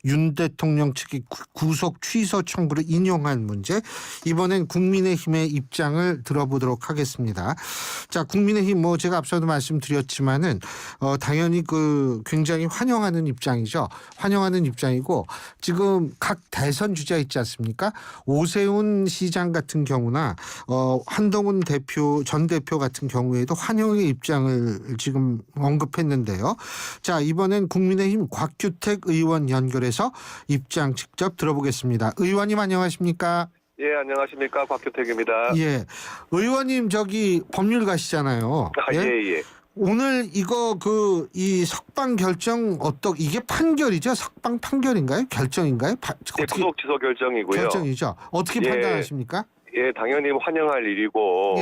윤 대통령 측이 구속 취소 청구를 인용한 문제, 이번엔 국민의힘의 입장을 들어보도록 하겠습니다. 자, 국민의힘 제가 앞서도 말씀드렸지만은 당연히 굉장히 환영하는 입장이죠. 환영하는 입장이고, 지금 각 대선 주자 있지 않습니까? 오세훈 시장 같은 경우나 한동훈 전 대표 같은 경우에도 환영의 입장을 지금 언급했는데요. 자, 이번엔 국민의힘 곽규택 의원 연결해서 입장 직접 들어보겠습니다. 의원님 안녕하십니까? 예, 안녕하십니까. 곽규택입니다. 예, 의원님 법률가시잖아요. 예. 오늘 이 석방 결정 이게 판결이죠? 석방 판결인가요? 결정인가요? 구속 취소 결정이고요. 결정이죠. 어떻게 판단하십니까? 예, 당연히 환영할 일이고,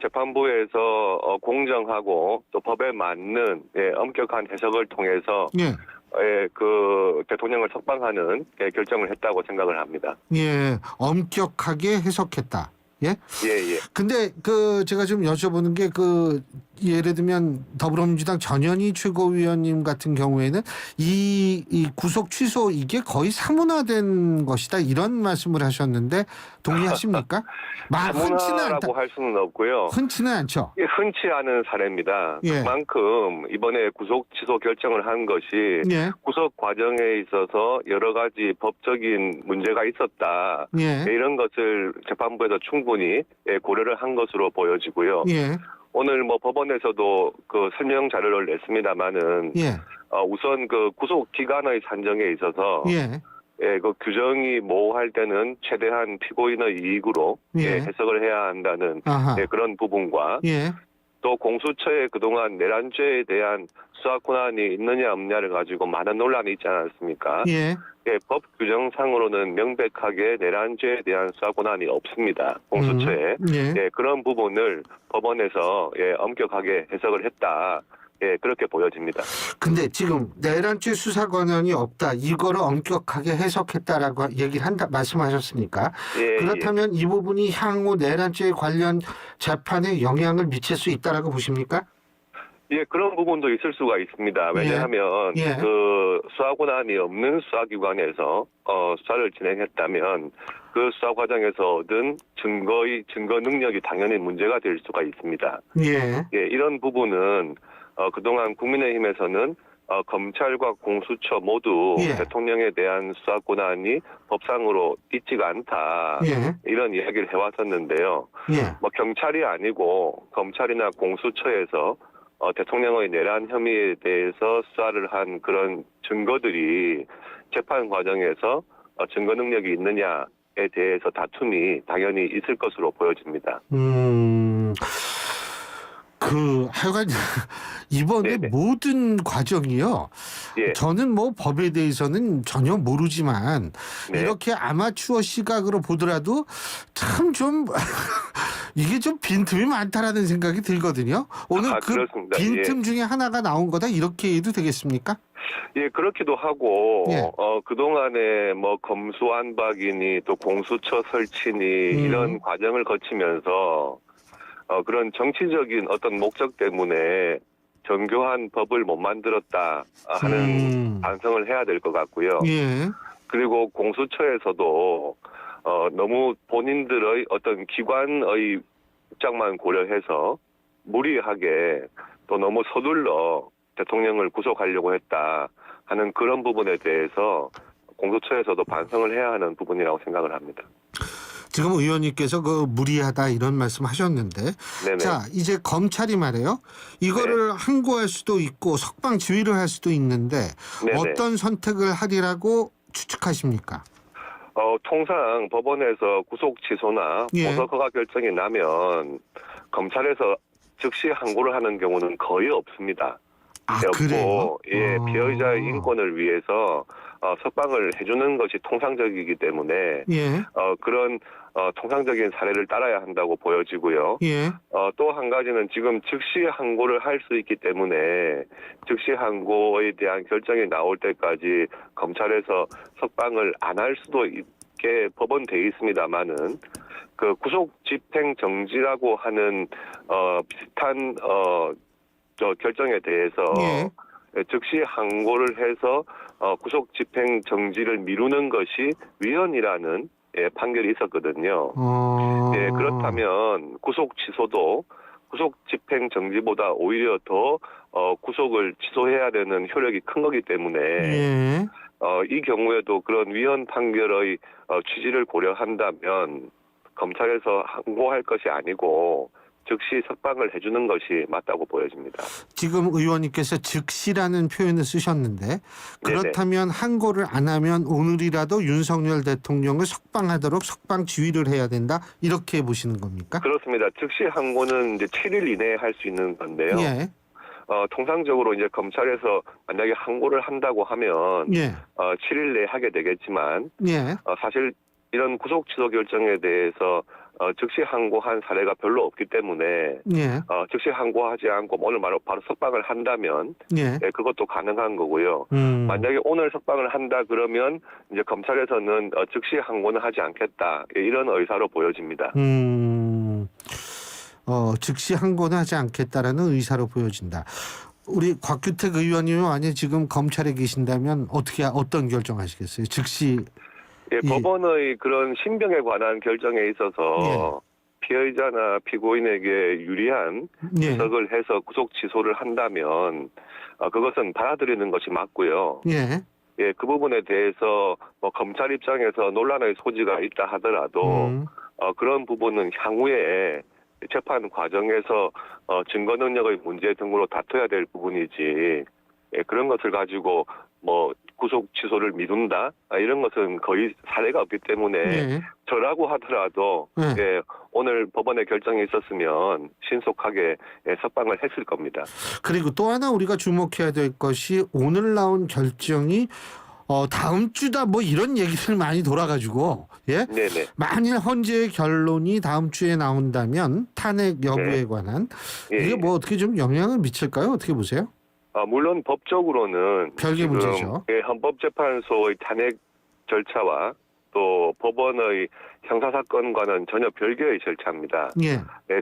재판부에서 공정하고 또 법에 맞는 엄격한 해석을 통해서 대통령을 석방하는 결정을 했다고 생각을 합니다. 예, 엄격하게 해석했다. 예? 예. 근데 제가 좀 여쭤보는 게 예를 들면 더불어민주당 전현희 최고위원님 같은 경우에는 이 구속 취소 이게 거의 사문화된 것이다 이런 말씀을 하셨는데 동의하십니까? 사문화라고 할 수는 없고요. 흔치는 않죠. 예, 흔치 않은 사례입니다. 그만큼 이번에 구속 취소 결정을 한 것이 구속 과정에 있어서 여러 가지 법적인 문제가 있었다. 이런 것을 재판부에서 충분히 고려를 한 것으로 보여지고요. 오늘 법원에서도 설명 자료를 냈습니다만은 우선 구속 기간의 산정에 있어서 규정이 모호할 때는 최대한 피고인의 이익으로 해석을 해야 한다는 그런 부분과 또 공수처에 그동안 내란죄에 대한 수사 권한이 있느냐 없느냐를 가지고 많은 논란이 있지 않았습니까? 법 규정상으로는 명백하게 내란죄에 대한 수사 권한이 없습니다. 공수처에. 그런 부분을 법원에서 엄격하게 해석을 했다. 그렇게 보여집니다. 근데 지금 내란죄 수사 권한이 없다. 이거를 엄격하게 해석했다라고 말씀하셨으니까. 그렇다면 이 부분이 향후 내란죄 관련 재판에 영향을 미칠 수 있다라고 보십니까? 예, 그런 부분도 있을 수가 있습니다. 왜냐하면 수사 권한이 없는 수사기관에서 수사를 진행했다면 그 수사 과정에서 얻은 증거 능력이 당연히 문제가 될 수가 있습니다. 이런 부분은 그동안 국민의힘에서는 검찰과 공수처 모두 대통령에 대한 수사 권한이 법상으로 있지가 않다. 이런 이야기를 해왔었는데요. 경찰이 아니고 검찰이나 공수처에서 대통령의 내란 혐의에 대해서 수사를 한 그런 증거들이 재판 과정에서 증거 능력이 있느냐에 대해서 다툼이 당연히 있을 것으로 보여집니다. 하여간 이번에 모든 과정이요. 저는 법에 대해서는 전혀 모르지만 이렇게 아마추어 시각으로 보더라도 참 좀 이게 좀 빈틈이 많다라는 생각이 들거든요. 오늘 빈틈 중에 하나가 나온 거다 이렇게 해도 되겠습니까? 예, 그렇기도 하고 그동안에 검수완박이니 또 공수처 설치니 이런 과정을 거치면서 그런 정치적인 어떤 목적 때문에 정교한 법을 못 만들었다 하는 반성을 해야 될 것 같고요. 그리고 공수처에서도 너무 본인들의 어떤 기관의 입장만 고려해서 무리하게 또 너무 서둘러 대통령을 구속하려고 했다 하는 그런 부분에 대해서 공수처에서도 반성을 해야 하는 부분이라고 생각을 합니다. 지금 의원님께서 무리하다 이런 말씀 하셨는데 자, 이제 검찰이 말이에요. 이거를 항고할 수도 있고 석방 지휘를 할 수도 있는데 어떤 선택을 하리라고 추측하십니까? 통상 법원에서 구속 취소나 보석 허가 결정이 나면 검찰에서 즉시 항고를 하는 경우는 거의 없습니다. 그래요? 피해자의 인권을 위해서 석방을 해주는 것이 통상적이기 때문에 그런 통상적인 사례를 따라야 한다고 보여지고요. 또 한 가지는 지금 즉시 항고를 할 수 있기 때문에 즉시 항고에 대한 결정이 나올 때까지 검찰에서 석방을 안 할 수도 있게 법은 돼 있습니다만은 구속 집행 정지라고 하는 비슷한 결정에 대해서 즉시 항고를 해서 구속 집행 정지를 미루는 것이 위헌이라는 판결이 있었거든요. 그렇다면 구속 취소도 구속 집행 정지보다 오히려 더 구속을 취소해야 되는 효력이 큰 거기 때문에 이 경우에도 그런 위헌 판결의 취지를 고려한다면 검찰에서 항고할 것이 아니고 즉시 석방을 해주는 것이 맞다고 보여집니다. 지금 의원님께서 즉시라는 표현을 쓰셨는데 그렇다면 항고를 안 하면 오늘이라도 윤석열 대통령을 석방하도록 석방 지휘를 해야 된다 이렇게 보시는 겁니까? 그렇습니다. 즉시 항고는 이제 7일 이내에 할 수 있는 건데요. 통상적으로 이제 검찰에서 만약에 항고를 한다고 하면 7일 내에 하게 되겠지만 사실 이런 구속 취소 결정에 대해서 즉시 항고한 사례가 별로 없기 때문에 즉시 항고하지 않고 오늘 바로 석방을 한다면 그것도 가능한 거고요. 만약에 오늘 석방을 한다 그러면 이제 검찰에서는 즉시 항고는 하지 않겠다 이런 의사로 보여집니다. 즉시 항고는 하지 않겠다라는 의사로 보여진다. 우리 곽규택 의원님이 만약 지금 검찰에 계신다면 어떤 결정하시겠어요? 즉시 법원의 그런 신병에 관한 결정에 있어서 피해자나 피고인에게 유리한 해석을 해서 구속 취소를 한다면 그것은 받아들이는 것이 맞고요. 그 부분에 대해서 검찰 입장에서 논란의 소지가 있다 하더라도 그런 부분은 향후에 재판 과정에서 증거 능력의 문제 등으로 다퉈야 될 부분이지 그런 것을 가지고 구속 취소를 미룬다 이런 것은 거의 사례가 없기 때문에 저라고 하더라도 오늘 법원의 결정이 있었으면 신속하게 석방을 했을 겁니다. 그리고 또 하나 우리가 주목해야 될 것이 오늘 나온 결정이 다음 주다 이런 얘기들 많이 돌아가지고 만일 헌재의 결론이 다음 주에 나온다면 탄핵 여부에 관한 이게 어떻게 좀 영향을 미칠까요? 어떻게 보세요? 물론 법적으로는 별개 문제죠. 헌법재판소의 탄핵 절차와 또 법원의 형사사건과는 전혀 별개의 절차입니다.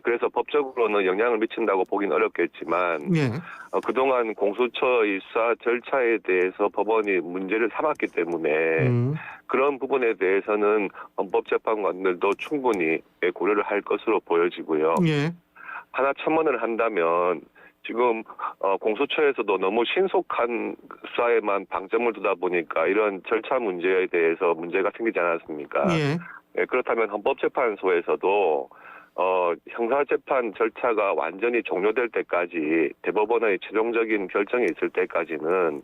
그래서 법적으로는 영향을 미친다고 보긴 어렵겠지만 그동안 공수처의 수사 절차에 대해서 법원이 문제를 삼았기 때문에 그런 부분에 대해서는 헌법재판관들도 충분히 고려를 할 것으로 보여지고요. 하나 첨언을 한다면 지금 공수처에서도 너무 신속한 수사에만 방점을 두다 보니까 이런 절차 문제에 대해서 문제가 생기지 않았습니까? 그렇다면 헌법재판소에서도 형사재판 절차가 완전히 종료될 때까지 대법원의 최종적인 결정이 있을 때까지는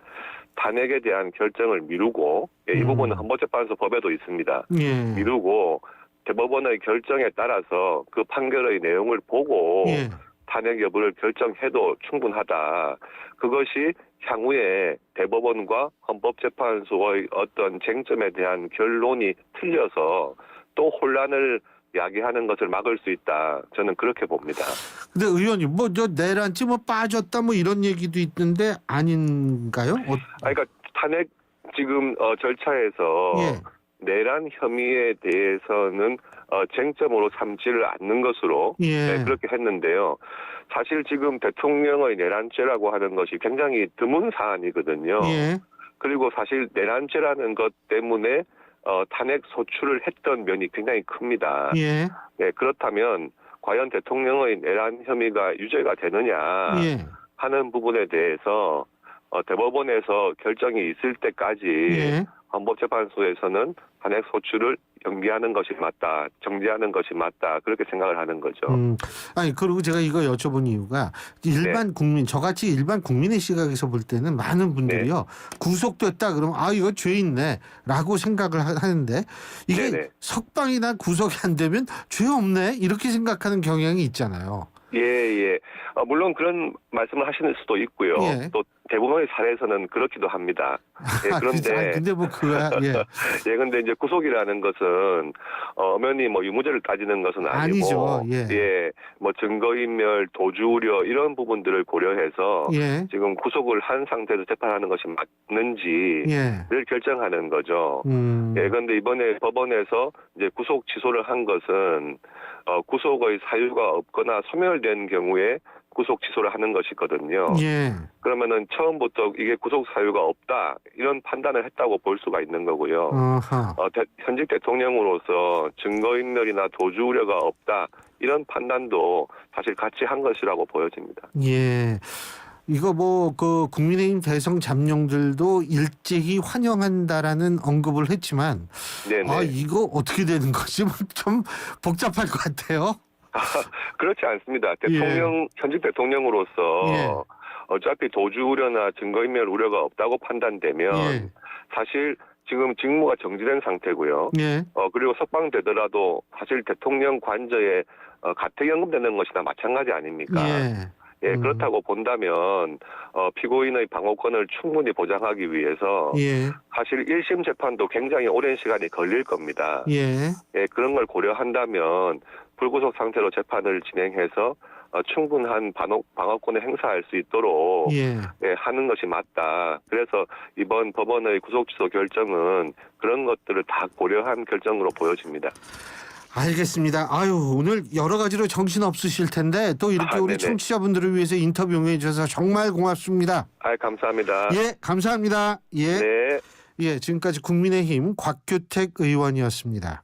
탄핵에 대한 결정을 미루고 이 부분은 헌법재판소 법에도 있습니다. 미루고 대법원의 결정에 따라서 그 판결의 내용을 보고 탄핵 여부를 결정해도 충분하다. 그것이 향후에 대법원과 헌법재판소의 어떤 쟁점에 대한 결론이 틀려서 또 혼란을 야기하는 것을 막을 수 있다. 저는 그렇게 봅니다. 근데 의원님 내란죄 빠졌다 이런 얘기도 있는데 아닌가요? 그러니까 탄핵 지금 절차에서 내란 혐의에 대해서는 쟁점으로 삼지를 않는 것으로 그렇게 했는데요. 사실 지금 대통령의 내란죄라고 하는 것이 굉장히 드문 사안이거든요. 그리고 사실 내란죄라는 것 때문에 탄핵 소추를 했던 면이 굉장히 큽니다. 그렇다면 과연 대통령의 내란 혐의가 유죄가 되느냐 하는 부분에 대해서 대법원에서 결정이 있을 때까지 헌법재판소에서는 탄핵 소추를 연기하는 것이 맞다, 정지하는 것이 맞다 그렇게 생각을 하는 거죠. 그리고 제가 이거 여쭤본 이유가 일반 국민, 저같이 일반 국민의 시각에서 볼 때는 많은 분들이요 구속됐다 그러면 이거 죄 있네라고 생각을 하는데 이게 석방이나 구속이 안 되면 죄 없네 이렇게 생각하는 경향이 있잖아요. 물론 그런 말씀을 하시는 수도 있고요. 또 대부분의 사례에서는 그렇기도 합니다. 그런데 근데 근데 이제 구속이라는 것은 엄연히 유무죄를 따지는 것은 아니고 증거인멸, 도주 우려 이런 부분들을 고려해서 지금 구속을 한 상태에서 재판하는 것이 맞는지를 결정하는 거죠. 그런데 이번에 법원에서 이제 구속 취소를 한 것은 구속의 사유가 없거나 소멸된 경우에 구속 취소를 하는 것이거든요. 예. 그러면은 처음부터 이게 구속 사유가 없다 이런 판단을 했다고 볼 수가 있는 거고요. 현직 대통령으로서 증거인멸이나 도주 우려가 없다 이런 판단도 사실 같이 한 것이라고 보여집니다. 예. 이거 뭐 그 국민의힘 대성 잠룡들도 일제히 환영한다라는 언급을 했지만, 네네. 이거 어떻게 되는 거지? 좀 복잡할 것 같아요. 그렇지 않습니다. 현직 대통령으로서 어차피 도주 우려나 증거인멸 우려가 없다고 판단되면 사실 지금 직무가 정지된 상태고요. 그리고 석방되더라도 사실 대통령 관저에 가택연금되는 것이나 마찬가지 아닙니까? 그렇다고 본다면 피고인의 방어권을 충분히 보장하기 위해서 사실 1심 재판도 굉장히 오랜 시간이 걸릴 겁니다. 그런 걸 고려한다면 불구속 상태로 재판을 진행해서 충분한 방어권을 행사할 수 있도록 하는 것이 맞다. 그래서 이번 법원의 구속 취소 결정은 그런 것들을 다 고려한 결정으로 보여집니다. 알겠습니다. 오늘 여러 가지로 정신 없으실 텐데 또 이렇게 우리 청취자분들을 위해서 인터뷰 응해 주셔서 정말 고맙습니다. 감사합니다. 감사합니다. 네. 지금까지 국민의힘 곽규택 의원이었습니다.